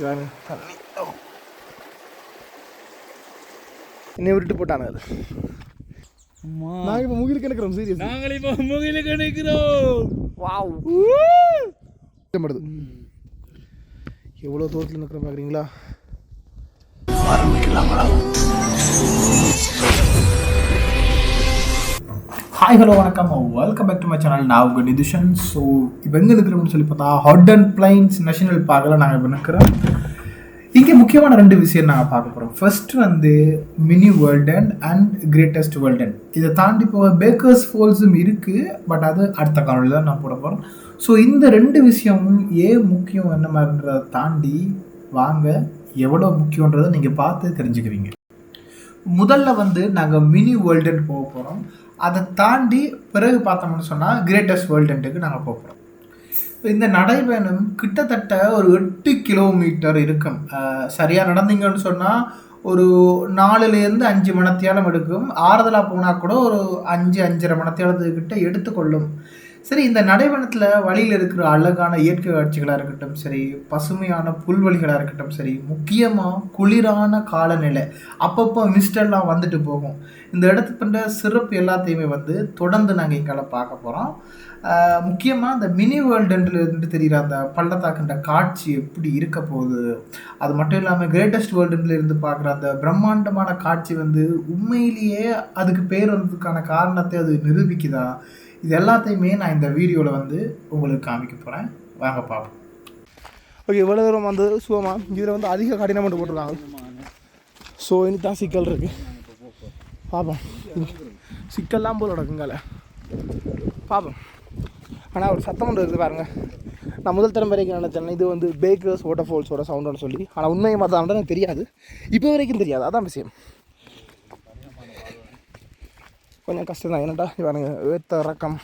தண்ணி என்னை விட்டு போட்டானு அது. நாங்கள் இப்போ முகிலுக்கு நினைக்கிறோம். சீரியஸ், நாங்கள் இப்போ முகிலுக்கு நினைக்கிறோம். வாவ், படுது. எவ்வளோ தூரத்தில் நிற்கிறோம் பார்க்குறீங்களா? ஆரம்பிக்கலாங்களா? ஹாய், ஹலோ, வணக்கம், welcome back to my channel. நான் உங்கள் நிதிஷன். ஸோ இப்போ எங்கே இருக்கிறோம்னு சொல்லி பார்த்தா ஹாட் அண்ட் பிளைன்ஸ் நேஷனல் பார்க்கில் நாங்கள் இப்போ நிற்கிறோம். இங்கே முக்கியமான ரெண்டு விஷயம் நாங்கள் பார்க்க போகிறோம். ஃபர்ஸ்ட் வந்து மினி வேர்ல்டன் அண்ட் கிரேட்டஸ்ட் வேர்ல்டன். இதை தாண்டி போக பேக்கர்ஸ் ஃபால்ஸும் இருக்குது, பட் அது அடுத்த காணொலியில் தான் நான் போட போகிறேன். ஸோ இந்த ரெண்டு விஷயமும் ஏன் முக்கியம் என்ன மாதிரின்றதை தாண்டி வாங்க எவ்வளோ முக்கியன்றதை நீங்கள் பார்த்து தெரிஞ்சுக்குவீங்க. முதல்ல வந்து நாங்கள் மினி வேர்ல்டன் போக போகிறோம். அதை தாண்டி பிறகு பார்த்தோம்னு சொன்னால் கிரேட்டஸ்ட் வேர்ல்டன்ட்டுக்கு நாங்கள் போக போகிறோம். இந்த நடைபயணம் கிட்டத்தட்ட ஒரு 8 கிலோமீட்டர் இருக்கும். சரியாக நடந்தீங்கன்னு சொன்னால் ஒரு 4லேருந்து 5 மணித்தியாலம் எடுக்கும். ஆறுதலாக போனால் கூட ஒரு 5-5.5 மணித்தியாலத்துக்கிட்ட எடுத்துக்கொள்ளும். சரி, இந்த நடைபயணத்தில் வழியில் இருக்கிற அழகான இயற்கை காட்சிகளாக இருக்கட்டும் சரி, பசுமையான புல்வெளிகளாக இருக்கட்டும் சரி, முக்கியமாக குளிரான காலநிலை, அப்பப்போ மிஸ்டெல்லாம் வந்துட்டு போகும். இந்த இடத்துக்கு சிறப்பு எல்லாத்தையுமே வந்து தொடர்ந்து நாங்கள் இங்கே பார்க்க போகிறோம். முக்கியமாக இந்த மினி வேர்ல்டுன்றது தெரிகிற அந்த பள்ளத்தாக்குன்ற காட்சி எப்படி இருக்க போகுது, அது மட்டும் இல்லாமல் கிரேட்டஸ்ட் வேர்ல்டுல இருந்து பார்க்குற அந்த பிரம்மாண்டமான காட்சி வந்து உண்மையிலேயே அதுக்கு பேர் வந்ததுக்கான காரணத்தை அது நிரூபிக்குதா, இது எல்லாத்தையுமே நான் இந்த வீடியோவில் வந்து உங்களுக்கு காமிக்க போகிறேன். வாங்க பார்ப்போம். ஓகே, இவ்வளோ தூரம் வந்து சுகமாக இதில் வந்து அதிக கடினம் மட்டும் போட்டிருக்காங்க. ஸோ இனி தான் சிக்கல் இருக்குது, பார்ப்போம். சிக்கல்லாம் போல் நடக்குங்கால பார்ப்போம். ஆனால் ஒரு சத்தம் ஒன்று இருக்குது பாருங்கள். நான் முதல் தரம் வரைக்கும் நினச்சேன் இது வந்து பேக்கர்ஸ் வாட்டர் ஃபால்ஸோட சவுண்டுன்னு சொல்லி. ஆனால் உண்மையை மாற்றான் எனக்கு தெரியாது, இப்போ வரைக்கும் தெரியாது. அதான் விஷயம். கொஞ்சம் கஷ்டம் தான். என்னட்டா பாருங்க, ஏற்ற ரக்கம்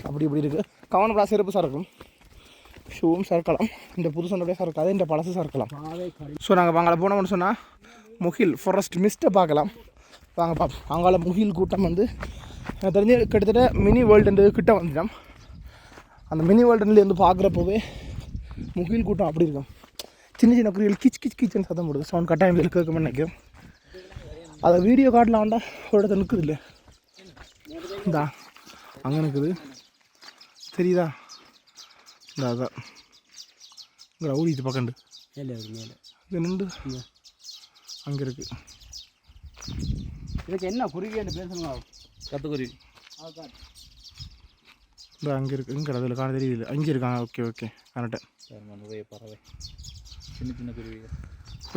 அப்படி இப்படி இருக்குது. கவனப்படா, செருப்பு சறுக்கும், ஷூவும் சறுக்கலாம். இந்த புது சொன்னபடியே சறுக்காது, இந்த பழசு சறுக்கலாம். ஸோ நாங்கள் அங்கே போனோம்னு சொன்னால் முகில் ஃபாரஸ்ட் மிஸ்ட்டை பார்க்கலாம். வாங்க பார்ப்போம். அங்கால முகில் கூட்டம் வந்து எனக்கு தெரிஞ்சு கிட்டத்தட்ட மினி வேர்ல்டு கிட்ட வந்துட்டோம். அந்த மினி வேர்ல்டுலேருந்து பார்க்குறப்போவே முகில் கூட்டம் அப்படி இருக்கும். சின்ன சின்ன குருவிகள் கிச் கிச் கிச்சன்னு சத்தம் போடுது. சவுண்ட் கட்டாயம் கேட்க நினைக்கிறேன். அதை வீடியோ கார்டில் ஆண்டா ஒரு இடத்துல நிற்குது இல்லை, இந்தா அங்கே நிற்குது தெரியுதா? இந்த அதான் இங்கே ஓடிட்டு பக்கண்டு இது நின்று அங்கே இருக்குது. இதுக்கு என்ன குருவி பேசுங்க? கத்துக்குருவி இந்த அங்கே இருக்குது. இங்கே அதில் காண தெரியுது, அங்கே இருக்காங்க. ஓகே ஓகே, கரெக்டாக நிறைய பறவை, சின்ன சின்ன குருவிகள்.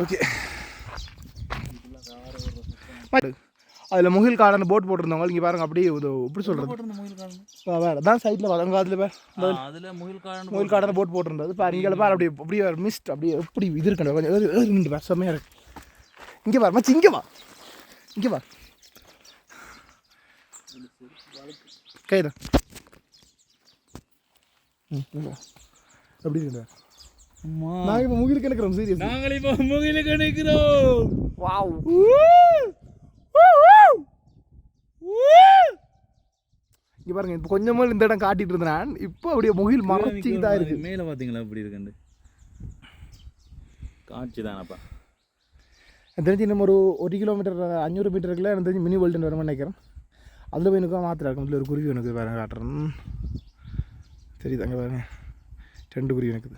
ஓகே, அதில் முகில் காடான போட் போட்டிருந்தவங்க இங்கே பாருங்க. அப்படியே எப்படி சொல்கிறது, வேறு தான் சைடில் அங்கே அதில் முகில் காடான போட் போட்டிருந்தது. பாரு இங்கே பாரு, அப்படியே அப்படியே மிஸ்ட் அப்படியே எப்படி இது இருக்கணும். கொஞ்சம் நின்று பாரு, செம்மையாக இருக்கு. இங்கே பாரு மச்சி, இங்கே வா, இங்கே வா, கைதான் எப்படி இருக்குங்க. நாங்கள் இப்போ முகிலுக்கு நினைக்கிறோம். சீரியஸ், நாங்கள் இப்போ முகிலுக்கு நினைக்கிறோம். வாவ், இங்கே பாருங்க. இப்போ கொஞ்சமாக இந்த இடம் காட்டிட்டு இருந்தேன், இப்போ அப்படியே முகில் மறைச்சி தான் இருக்கு. மேலே பார்த்தீங்களா எப்படி இருக்குண்டு காட்சி தானப்பா. எனக்கு தெரிஞ்சு இன்னும் ஒரு 1 கிலோமீட்டர் 500 மீட்டருக்குள்ள எனக்கு தெரிஞ்சு மினி வேர்ல்டுன்னு வரணும்னு நினைக்கிறேன். அதில் போய் எனக்கு மாத்திரம் இருக்கும். அதில் ஒரு குருவி எனக்கு வேறு காட்டுறேன், தெரியுது அங்கே பாருங்க. 2 குருவி எனக்குது.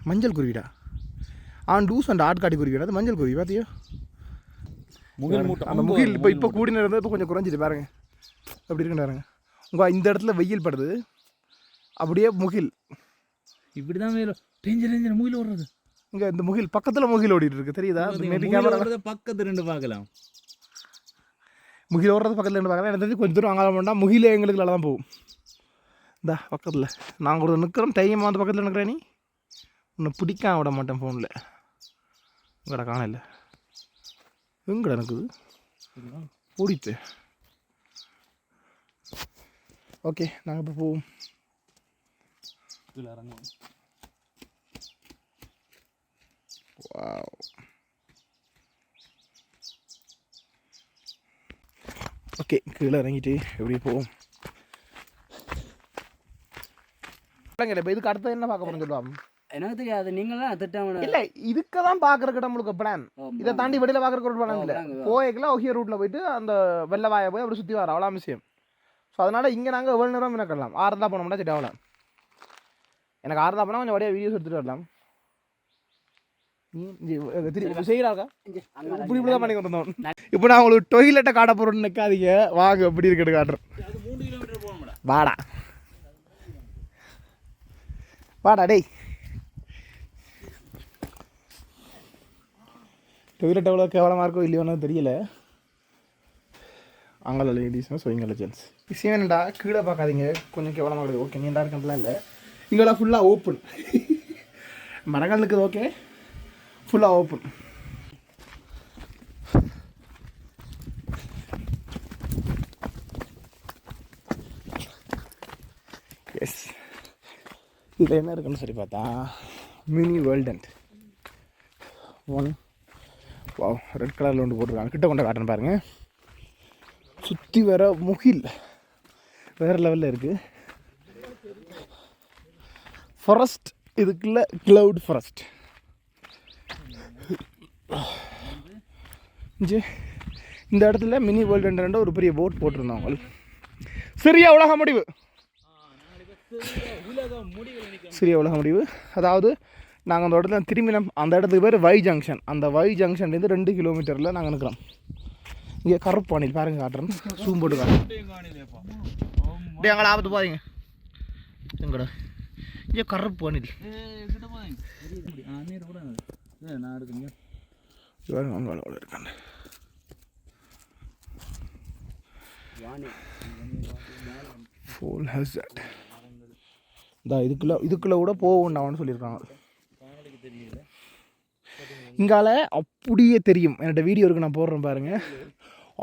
மஞ்சள் குருவிடா, டூஸ் அண்ட் ஆட்காட்டி குருவிடா, அது மஞ்சள் குருவி பார்த்தியோ. முகில் மூட்டை, அந்த முகில் இப்போ கூடின இருந்தால் இப்போ கொஞ்சம் குறைஞ்சிட்டு பாருங்க அப்படி இருக்குன்னு பாருங்க. உங்கள் இந்த இடத்துல வெயில் படுது, அப்படியே முகில் இப்படி தான் மேலே டேஞ்சர் முகில் ஓடுறது. இங்கே இந்த முகில் பக்கத்தில் முகில் ஓடிட்டு இருக்கு, தெரியுதா? பக்கத்து ரெண்டு பார்க்கலாம். முகில் ஓடுறது பக்கத்தில் ரெண்டு பார்க்கலாம். எனக்கு தெரிஞ்சு கொஞ்சம் தூரம் அங்கே போனால் முகிலே எங்களுக்கு தான் போகும். இந்த பக்கத்தில் நாங்கள் ஒரு நிற்கிறோம். டைம் வந்து பக்கத்தில் நிற்கிறேன். நீ உன்னை பிடிக்காம விட மாட்டேன் ஃபோனில். உங்கள்கிட்ட காணல எங்கட நிற்குது ஓடிட்டு. ஓகே, நாங்கள் இப்போ போவோம். ஓகே, கீழே இறங்கிட்டு எப்படி போவோம். இல்லைங்க, இப்போ இதுக்கு அடுத்தது என்ன பார்க்க போகிறோம்னு சொல்லுவாங்க. எனக்கு தெரியாது நீங்களாம் திட்டம் இல்லை இதுக்கு தான் பார்க்குறக்கு நம்மளுக்கு பிளான். இதை தாண்டி வெளியில் பார்க்குறக்கு ஒரு பிளான் இல்லை. போய்க்கலாம் ஒஹிய ரூட்டில் போயிட்டு அந்த வெள்ளவாயை போய் அப்படி சுற்றி வர அவ்வளோ விஷயம். ஸோ அதனால் இங்கே நாங்கள் எவ்வளோ நேரம் மினக்கலாம். 6 தான் போனோம்னா சரி அவ்வளோ. எனக்கு 6 தான் போனால் கொஞ்சம் வழியாக வீடியோஸ் எடுத்துகிட்டு வரலாம். செய்கிறாக்கா இப்படி இப்படி தான் பண்ணி கொண்டு வந்தோம். இப்போ நான் உங்களுக்கு டொய்லெட்டை காட்ட போகிறோன்னு நிற்காதீங்க, வாங்க எப்படி இருக்குன்னு காட்டுறேன். வாடா வாடா டேய். டொய்லெட் எவ்வளோ கேவலமாக இருக்கோ இல்லையோன்னு தெரியல. அங்கே லேடிஸ்னால் ஸோ இங்கே ஜென்ஸ். விஷயம் என்னடா கீழே பார்க்காதீங்க, கொஞ்சம் கேவலமாக இருக்குது. ஓகே நீண்டா இருக்கிறதுலாம் இல்லை, இங்கெல்லாம் ஃபுல்லாக ஓப்பன். மரங்கள் இருக்குது ஓகே, ஃபுல்லாக ஓப்பன். எஸ் இதில் என்ன இருக்குன்னு சொல்லி பார்த்தா மினி வேர்ல்டன்ட் 1. வா ரெட் கலரில் ஒன்று போட்டிருக்காங்க. கிட்ட கொண்ட காட்டுன்னு பாருங்கள். சுற்றி வர முகில் வேறு லெவலில் இருக்குது. ஃபாரஸ்ட் இதுக்குள்ள க்ளவுட் ஃபாரஸ்ட். இந்த இடத்துல மினி வேர்ல்டு ஒரு பெரிய போட் போட்டிருந்தாங்க. சிறிய உலக முடிவு, சிறிய உலக முடிவு. அதாவது நாங்கள் அந்த இடத்துல திரும்பினோம். அந்த இடத்துக்கு பேர் வை ஜங்ஷன். அந்த வை ஜங்ஷன்லேருந்து 2 கிலோமீட்டரில் நாங்கள் நிற்கிறோம். இங்கே கருப்பானில் பாருங்க காட்டுறேன், சூம் போட்டு காட்டுறேன். அப்படியே எங்களை ஆபத்து பாருங்க எங்கடா இங்கே கருப்பானில் இருக்காங்க. Full hazard. இதுக்குள்ள கூட போகணும்னு சொல்லியிருக்காங்க. இங்கால அப்படியே தெரியும். என்னோட வீடியோ இருக்கு, நான் போடுறேன் பாருங்க.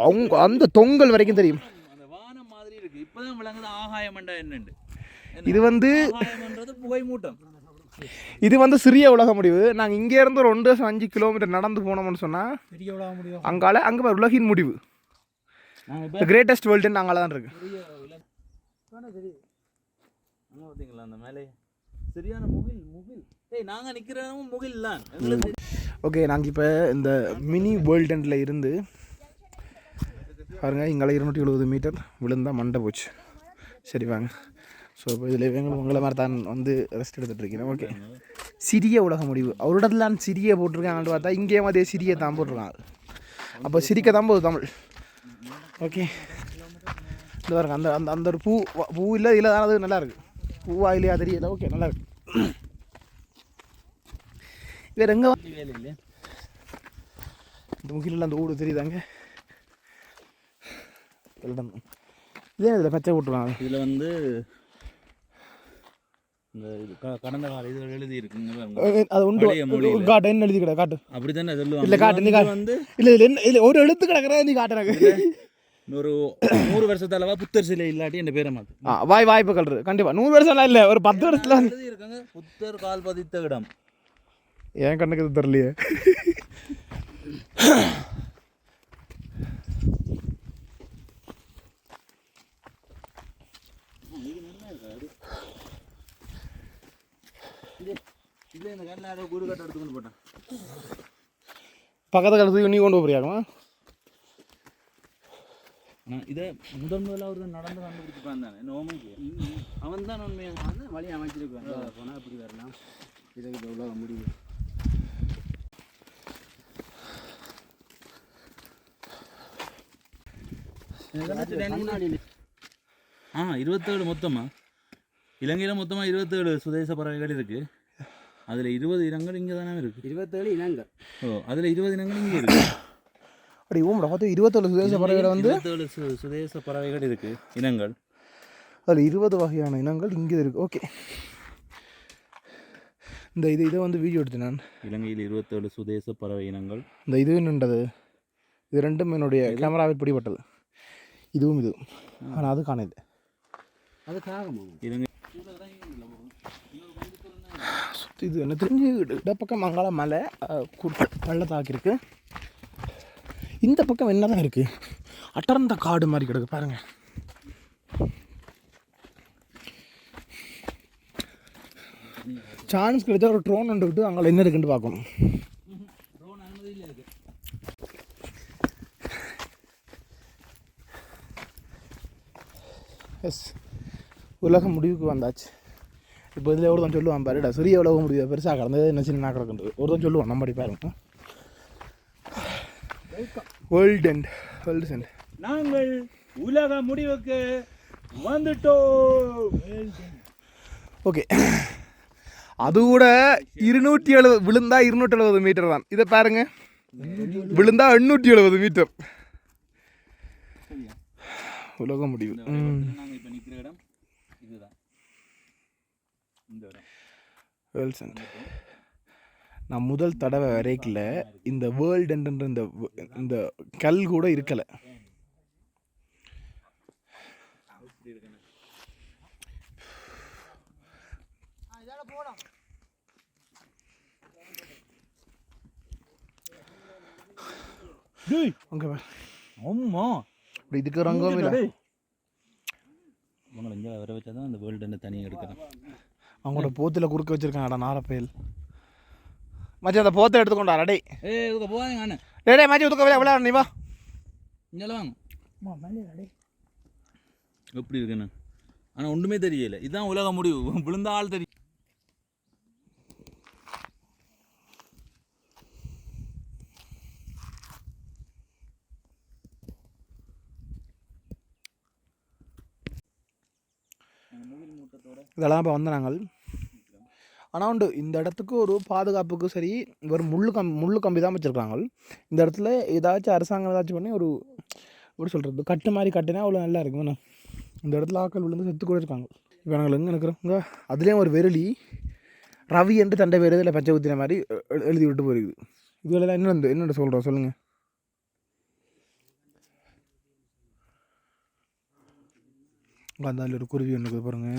அவங்க அந்த தொங்கல் வரைக்கும் தெரியும். அந்த வானம் மாதிரி இருக்கு. இப்பதான் விளங்குது ஆகாயமண்டா என்னண்டு. இது வந்து புகை மூட்டம். இது வந்து சிறிய உலக முடிவு. நாங்கள் இங்கே இருந்து ஒரு 1.5 கிலோமீட்டர் நடந்து போனோம்னு சொன்னால் பெரிய உலக முடிவு. அங்கே உலகின் முடிவு, கிரேட்டஸ்ட் வேர்ல்டுன்னு அங்கே தான் இருக்கு. அந்த மேலே சரியான முகில். நாங்கள் நிற்கிறோம் முகில் தான். ஓகே நாங்கள் இப்போ இந்த மினி வேர்ல்டன்ல இருந்து பாருங்கள், இங்கே 270 மீட்டர் விழுந்தால் மண்டை போச்சு. சரி வாங்க. ஸோ இப்போ இதில் இவங்களும் உங்களை மாதிரி தான் வந்து ரெஸ்ட் எடுத்துகிட்டு இருக்கேன். ஓகே சிறிய உலக முடிவு. அவரிடத்துல நான் சிறிய போட்டிருக்காங்கன்னு பார்த்தா இங்கே அதே சிறிய தான் போட்டிருக்காங்க. அப்போ சிரிக்க தான் போகுது தமிழ். ஓகே இந்த பாருங்க, அந்த அந்த அந்த ஒரு பூ இல்லை இல்லை தான், அது நல்லா இருக்குது. பூவா இல்லையா தெரியல. ஓகே நல்லா இருக்கு. வேறு எங்கே இந்த முகிலில் அந்த ஊடு தெரியுதாங்க. இதே இதில் பச்சை போட்டுருவாங்க. இதில் வந்து இந்த இது கடந்த கால இது எழுதி இருக்குங்க. அது உண்டு காட்டு, என்ன எழுதி கிடக்கு காட்டு. அப்படி தானே சொல்லுவாங்க. இல்லை காட்டு, நீ வந்து இல்லை இல்லை என்ன இல்லை ஒரு எழுத்து கிடக்குற நீ காட்டுறாங்க. ஒரு 100 வருஷத்தாலவா புத்தர் சிலை இல்லாட்டி என் பேரை மாற்று வாய்ப்புகள் இருக்கு கண்டிப்பாக. 100 வருஷம்லாம் இல்லை, ஒரு 10 வருஷத்துல எழுதி இருக்காங்க. புத்தர் கால் பதித்த இடம். ஏன் கண்ணுக்கு இது தெரியலையே. பக்கத்து காலத்துக்கு நீ கொண்டு போறியாமா? இதை முதல்ல அவர் நடந்து கண்டுபிடிச்சிப்பான் தானே நோமைக்கு. அவன் தான் உண்மையாக வழி அமைச்சிருக்கான். போனால் இப்படி வரலாம், இதுக்கு உலக முடிவு. 27 மொத்தமாக இலங்கையில் மொத்தமாக 27 சுதேச பறவைகள் இருக்குது. அதில் 20 இனங்கள் இங்கே தானே இருக்குது. 27 இனங்கள். ஓ அதில் 20 இனங்கள் இங்கே இருக்குது. அப்படி ஓம்டா பார்த்து 27 சுதேச பறவைகள் வந்து 27 சுதேச பறவைகள் இருக்குது இனங்கள். அதில் 20 வகையான இனங்கள் இங்கே இருக்குது. ஓகே இந்த இதை வந்து வீடியோ எடுத்தேன் நான். இலங்கையில் 27 சுதேச பறவை இனங்கள். இந்த இது நின்றது, இது ரெண்டும் என்னுடைய கேமராவில் பிடிபட்டது. இதுவும் இதுவும், ஆனால் அது காணது. அது காகமா? இலங்கை இது என்ன தெரிஞ்சு இடப்பக்கம் மங்கள மலை பள்ளத்தாக்கிருக்கு. இந்த பக்கம் என்ன தான் இருக்குது, அடர்ந்த காடு மாதிரி கிடக்கு பாருங்கள். சான்ஸ் கிடைச்சா ஒரு ட்ரோன் ஒன்று விட்டு அங்கே என்ன இருக்குன்னு பார்க்கணும். ட்ரோன் அனுமதியில் இருக்கு. எஸ், உலகம் முடிவுக்கு வந்தாச்சு. இப்போ இதில் ஒருத்தன் சொல்லுவான் பாருடா, சிறிய உலகம் முடிவு பெருசாக கிடந்தது என்ன சின்ன கிடக்குன்றது ஒருத்தன் சொல்லுவான். நம்ம பாருங்க, வேர்ல்டு சென்ட் நாங்கள் உலக முடிவுக்கு வந்துட்டோம். ஓகே, அது கூட 270 விழுந்தா 270 மீட்டர் தான். இதை பாருங்க, விழுந்தா 870 மீட்டர். உலக முடிவு. நாங்கள் இப்போ நிற்கிற இடம் இதுதான், இந்த இடம் வேர்ல்டு சென்ட். நான் முதல் தடவை வரைக்கல இந்த வேர்ல்டுன்ற இந்த கல் கூட இருக்கலை. அங்கே ஆமா, இப்படி இதுக்கு ரங்கம் இல்லை. உங்களை இங்கே வர வச்சா தான் அந்த வேர்ல்டு தனியாக எடுக்கிறேன். அவங்களோட போத்தில் குறுக்க வச்சிருக்காங்கடா நாரப்பயல். மச்சி அந்த போத்தை எடுத்துக்கொண்டாரா? டே இதுக்கு போகாதீங்க அண்ணன். டே மச்சி ஒதுக்க விளையாட நீ வா. இங்கே வாங்க. எப்படி இருக்குண்ணா? ஆனால் ஒன்றுமே தெரியல. இதுதான் உலக முடிவு. விழுந்த ஆள் தெரியும். இதெல்லாம் இப்போ வந்து நாங்கள் ஆனால் உண்டு இந்த இடத்துக்கு ஒரு பாதுகாப்புக்கு சரி ஒரு முள்ளு கம்பி தான் வச்சுருக்காங்க. இந்த இடத்துல ஏதாச்சும் அரசாங்கம் ஏதாச்சும் பண்ணி ஒரு எப்படி சொல்கிறது கட்டு மாதிரி கட்டினா அவ்வளோ நல்லா இருக்கும். இந்த இடத்துல ஆக்கள் விழுந்து செத்து கூட இருக்காங்க. இப்போ நாங்கள் எங்கே நிற்கிறோம்? இங்கே அதுலேயும் ஒரு வெரளி ரவி என்று தண்டை வேறு இதில் பச்சை ஊற்றின மாதிரி எழுதி விட்டு போயிருக்குது. இதுவெல்லாம் என்னென்ன சொல்கிறோம் சொல்லுங்கள். அந்த அதில் ஒரு குருவி ஒன்று பாருங்க.